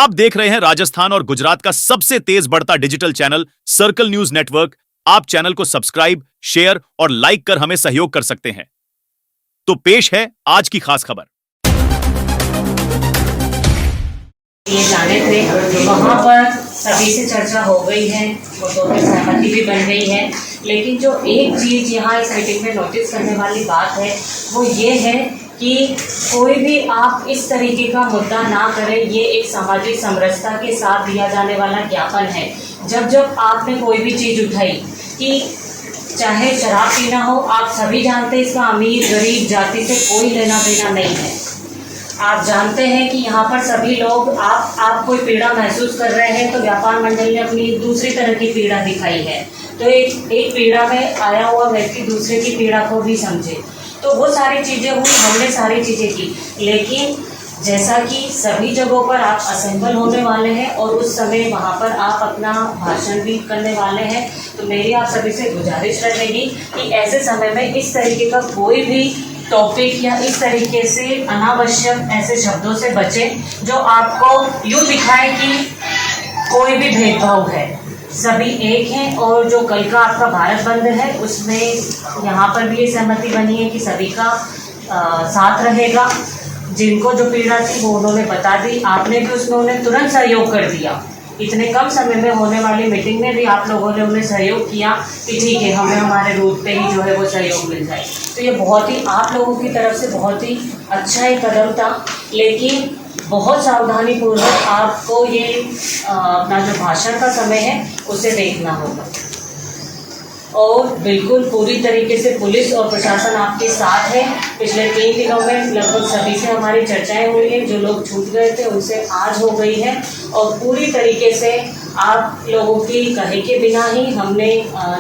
आप देख रहे हैं राजस्थान और गुजरात का सबसे तेज बढ़ता digital channel circle news network. आप चैनल को सब्सक्राइब, शेयर और लाइक कर हमें सहयोग कर सकते हैं। तो पेश है आज की खास खबर। ये जाने थे वहाँ पर सभी से चर्चा हो गई है, मुद्दों पर सहमति भी बन गई है। लेकिन जो एक चीज़ यहाँ इस मीटिंग में नोटिस करने वाली बात है वो ये है कि कोई भी आप इस तरीके का मुद्दा ना करें। ये एक सामाजिक समरसता के साथ दिया जाने वाला ज्ञापन है। जब जब आपने कोई भी चीज़ उठाई कि चाहे शराब पीना हो, आप सभी जानते हैं इसका अमीर गरीब जाति से कोई लेना देना नहीं है। आप जानते हैं कि यहाँ पर सभी लोग आप कोई पीड़ा महसूस कर रहे हैं तो व्यापार मंडल ने अपनी दूसरी तरह की पीड़ा दिखाई है। तो एक पीड़ा में आया हुआ व्यक्ति दूसरे की पीड़ा को भी समझे। तो वो सारी चीज़ें हुई, हमने सारी चीज़ें की। लेकिन जैसा कि सभी जगहों पर आप असेंबल होने वाले हैं और उस समय वहाँ पर आप अपना भाषण भी करने वाले हैं, तो मेरी आप सभी से गुजारिश रहेगी कि ऐसे समय में इस तरीके का कोई भी टॉपिक या इस तरीके से अनावश्यक ऐसे शब्दों से बचें जो आपको यूँ दिखाए कि कोई भी भेदभाव है। सभी एक हैं और जो कल का आपका भारत बंद है उसमें यहाँ पर भी ये सहमति बनी है कि सभी का साथ रहेगा। जिनको जो पीड़ा थी वो उन्होंने बता दी, आपने भी उसमें उन्हें तुरंत सहयोग कर दिया। इतने कम समय में होने वाली मीटिंग में भी आप लोगों ने उन्हें सहयोग किया कि ठीक है, हमें हमारे रूट पे ही जो है वो सहयोग मिल जाए। तो ये बहुत ही आप लोगों की तरफ से बहुत ही अच्छा एक कदम था। लेकिन बहुत सावधानी पूर्वक आपको ये अपना जो भाषण का समय है उसे देखना होगा और बिल्कुल पूरी तरीके से पुलिस और प्रशासन आपके साथ है। पिछले 3 दिनों में लगभग सभी से हमारी चर्चाएं हुई हैं। जो लोग छूट गए थे उनसे आज हो गई है और पूरी तरीके से आप लोगों की कहे के बिना ही हमने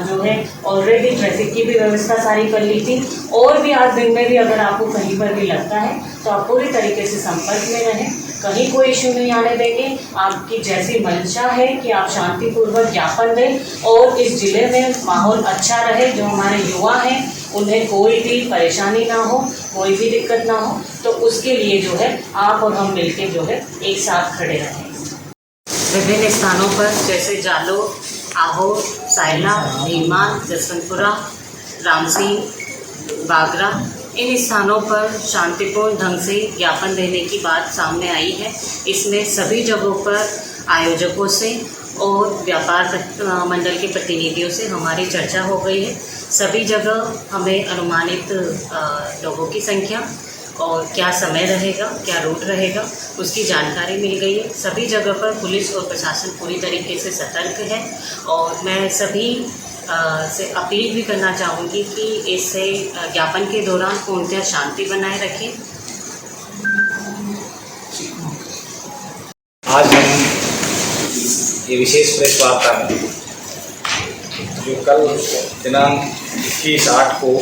जो है ऑलरेडी ट्रैफिक की भी व्यवस्था सारी कर ली थी। और भी आज दिन में भी अगर आपको कहीं पर भी लगता है तो आप पूरी तरीके से संपर्क में रहें, कहीं कोई इश्यू नहीं आने देंगे। आपकी जैसी मंशा है कि आप शांतिपूर्वक ज्ञापन दें और इस जिले में माहौल अच्छा रहे, जो हमारे युवा हैं उन्हें कोई भी परेशानी ना हो, कोई भी दिक्कत ना हो, तो उसके लिए जो है आप और हम मिलकर जो है एक साथ खड़े रहें। विभिन्न स्थानों पर जैसे जालोर, आहोर, सायला, भीमान, जसवंतपुरा, रामसिंह, बागरा, इन स्थानों पर शांतिपूर्ण ढंग से ज्ञापन देने की बात सामने आई है। इसमें सभी जगहों पर आयोजकों से और व्यापार मंडल के प्रतिनिधियों से हमारी चर्चा हो गई है। सभी जगह हमें अनुमानित लोगों की संख्या और क्या समय रहेगा, क्या रूट रहेगा, उसकी जानकारी मिल गई है। सभी जगह पर पुलिस और प्रशासन पूरी तरीके से सतर्क है और मैं सभी से अपील भी करना चाहूँगी कि इससे ज्ञापन के दौरान पूर्णतः शांति बनाए रखें। आज हम ये विशेष प्रेस वार्ता में जो कल दिनांक 21/8 को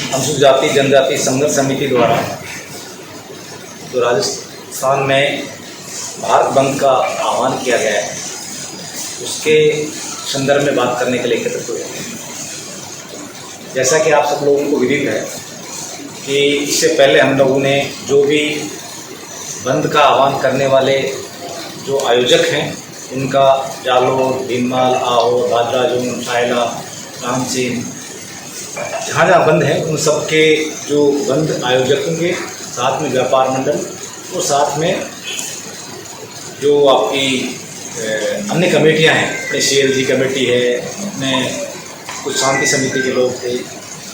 अनुसूचित जाति जनजाति संघर्ष समिति द्वारा जो राजस्थान में भारत बंद का आह्वान किया गया है उसके संदर्भ में बात करने के लिए एकत्रित हुए हैं। जैसा कि आप सब लोगों को विदित है कि इससे पहले हम लोगों ने जो भी बंद का आह्वान करने वाले जो आयोजक हैं उनका जालोर, भीनमाल, आहोर, राजराजून, सायला, रामसिंह, जहाँ जहाँ बंद है उन सब के जो बंद आयोजकों के साथ में व्यापार मंडल और साथ में जो आपकी अन्य कमेटियां हैं, अपने CLG कमेटी है, अपने कुछ शांति समिति के लोग थे,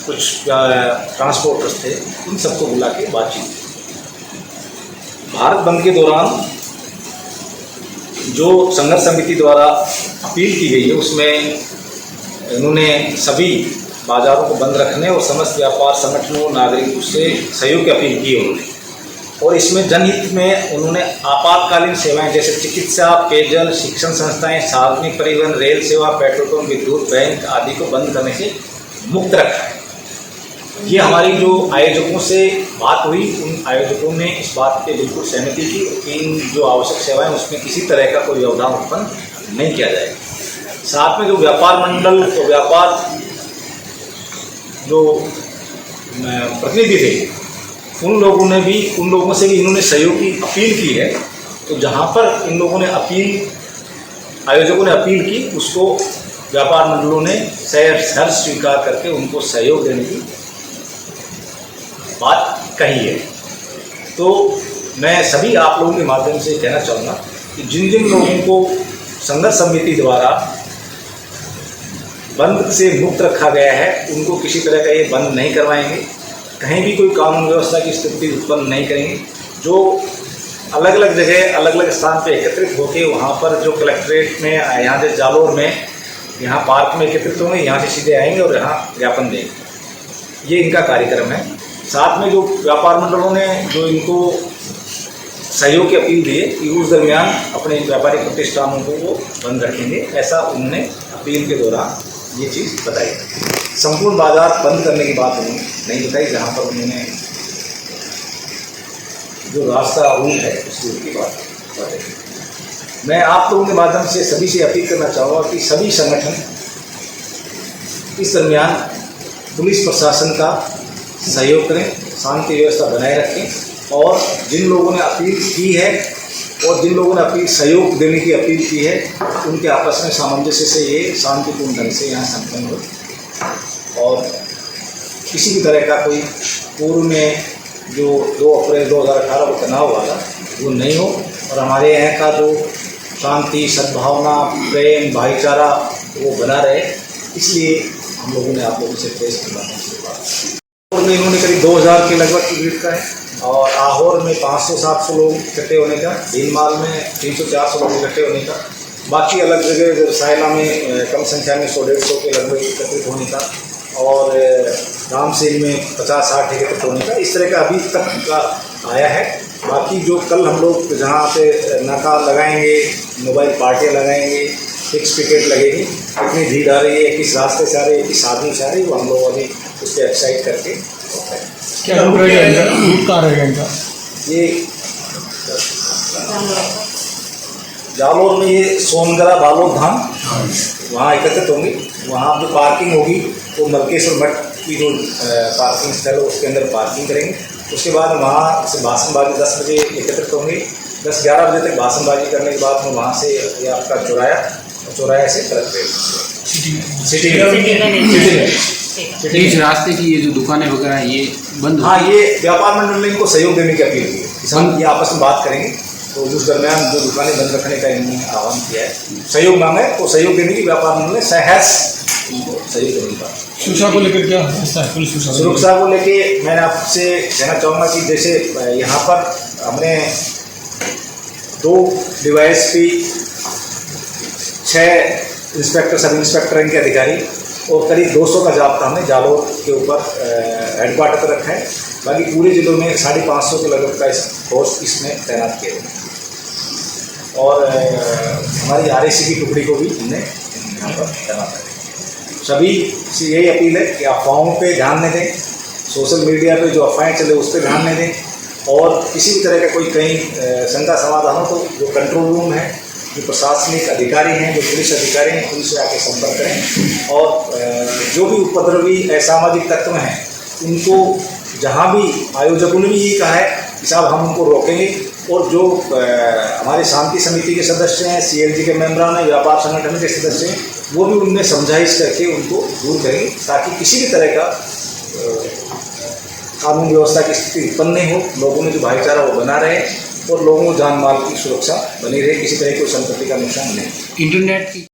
कुछ ट्रांसपोर्टर्स थे, इन सबको बुला के बातचीत। भारत बंद के दौरान जो संघर्ष समिति द्वारा अपील की गई है उसमें उन्होंने सभी बाजारों को बंद रखने और समस्त व्यापार संगठनों नागरिकों से सहयोग की अपील की उन्होंने। और इसमें जनहित में उन्होंने आपातकालीन सेवाएं जैसे चिकित्सा, पेयजल, शिक्षण संस्थाएं, सार्वजनिक परिवहन, रेल सेवा, पेट्रोल पंप, विद्युत, बैंक आदि को बंद करने से मुक्त रखा है। ये हमारी जो आयोजकों से बात हुई, उन आयोजकों ने इस बात पे बिल्कुल सहमति की कि इन जो आवश्यक सेवाएं उसमें किसी तरह का कोई व्यवधान उत्पन्न नहीं किया जाएगा। साथ में जो व्यापार मंडल, तो व्यापार जो प्रतिनिधि थे उन लोगों से भी इन्होंने सहयोग की अपील की है। तो जहाँ पर इन लोगों ने आयोजकों ने अपील की, उसको व्यापार मंडलों ने सहर्ष स्वीकार करके उनको सहयोग देने की बात कही है। तो मैं सभी आप लोगों के माध्यम से कहना चाहूँगा कि जिन जिन लोगों को संघर्ष समिति द्वारा बंद से मुक्त रखा गया है, उनको किसी तरह का ये बंद नहीं करवाएंगे, कहीं भी कोई कानून व्यवस्था की स्थिति उत्पन्न नहीं करेंगे। जो अलग अलग जगह अलग अलग स्थान पे एकत्रित होकर वहाँ पर जो कलेक्ट्रेट में, यहाँ से जालोर में, यहाँ पार्क में एकत्रित होंगे, यहाँ से सीधे आएंगे और यहाँ ज्ञापन देंगे, ये इनका कार्यक्रम है। साथ में जो व्यापार मंडलों ने जो इनको सहयोग की अपील दी है कि उस दरमियान अपने व्यापारिक प्रतिष्ठानों को वो बंद रखेंगे, ऐसा उन्होंने अपील के दौरान ये चीज़ बताई। संपूर्ण बाजार बंद करने की बात उन्होंने नहीं बताई, जहाँ पर उन्होंने जो रास्ता रूट है उस रूट की बात बताई। मैं आप लोगों के माध्यम से सभी से अपील करना चाहूँगा कि सभी संगठन इस दरमियान पुलिस प्रशासन का सहयोग करें, शांति व्यवस्था बनाए रखें, और जिन लोगों ने अपील की है और जिन लोगों ने अपील सहयोग देने की अपील की है, उनके आपस में सामंजस्य से ये शांतिपूर्ण ढंग से यहाँ संपन्न हो और किसी भी तरह का कोई पूर्व में जो 2 अप्रैल 2018 को तनाव हुआ था वो नहीं हो, और हमारे यहाँ का जो शांति, सद्भावना, प्रेम, भाईचारा वो बना रहे। इसलिए हम लोगों ने आप लोगों से प्रेस के माध्यम से बात में इन्होंने करीब 2000 के लगभग की भीड़ का है, और आहोर में 500-700 लोग इकट्ठे होने का, भीलमाल में 300-400 लोग इकट्ठे होने का, बाकी अलग जगह सायला में कम संख्या में 100-150 के लगभग एकत्रित होने का, और रामसेन में 50-60 एकत्रित होने का, इस तरह का अभी तक का आया है। बाकी जो कल हम लोग जहाँ पे नाका लगाएंगे, मोबाइल पार्टियाँ लगाएंगे, फिक्स टिकट लगेगी, कितनी भीड़ आ रही है, किस रास्ते से आ रही है, किस साधन से आ रही है, वो हम लोग अभी उस पर एक्साइट करके क्या रूट रहेगा, रूट कहाँ रहेगा इनका? ये जालोर में ये सोनगरा बालोद धाम वहाँ एकत्रित होंगे। वहाँ जो पार्किंग होगी वो मलकेश्वर मठ की जो पार्किंग स्थल है उसके अंदर पार्किंग करेंगे। उसके बाद वहाँ से भाषणबाजी 10 बजे एकत्रित होंगे। 10-11 बजे तक भाषणबाजी करने के बाद में वहाँ से ये आपका चौराया से कलेक्ट्रेट सिटी इस रास्ते की ये जो दुकानें वगैरह ये बंद हाँ, ये व्यापार मंडल ने इनको सहयोग देने की अपील की है। किसान ये आपस में बात करेंगे, तो उस दरमियान जो दुकानें बंद रखने का इन्होंने आह्वान किया है, सहयोग मांगा है, तो सहयोग देने की व्यापार मंडल ने सहर्ष इनको सहयोग देने का। सुरक्षा को लेकर क्या व्यवस्था है? पुलिस सुरक्षा को लेके मैंने आपसे कहना चाहूँगा कि जैसे यहाँ पर हमने 2 DYSP, 6 इंस्पेक्टर, सब इंस्पेक्टर, इनके अधिकारी और करीब 200 का जाब्ता हमने जालोर के ऊपर हेडक्वार्टर पर रखा है। बाकी पूरे जिलों में 550 के लगभग का फोर्स इसमें तैनात किया गया, और हमारी RAC की टुकड़ी को भी हमने यहाँ पर तैनात किया। सभी से यही अपील है कि अफवाहों पे ध्यान न दें, सोशल मीडिया पे जो अफवाहें चले उस पर ध्यान न दें, और किसी भी तरह का कोई कहीं शंका समाधान हो तो जो कंट्रोल रूम है, जो प्रशासनिक अधिकारी हैं, जो पुलिस अधिकारी हैं, उनसे आके संपर्क करें, और जो भी उपद्रवी असामाजिक तत्व हैं उनको जहाँ भी आयोजकों ने भी ये कहा है कि साहब हम उनको रोकेंगे, और जो हमारे शांति समिति के सदस्य हैं, CLG के मेंबरान हैं, व्यापार संगठन के सदस्य हैं, वो भी उनमें समझाइश करके उनको दूर करेंगे, ताकि किसी भी तरह का कानून व्यवस्था की स्थिति उत्पन्न नहीं हो, लोगों में जो भाईचारा वो बना रहे और लोगों को जान माल की सुरक्षा बनी रहे, किसी तरह की संपत्ति का नुकसान नहीं। इंटरनेट की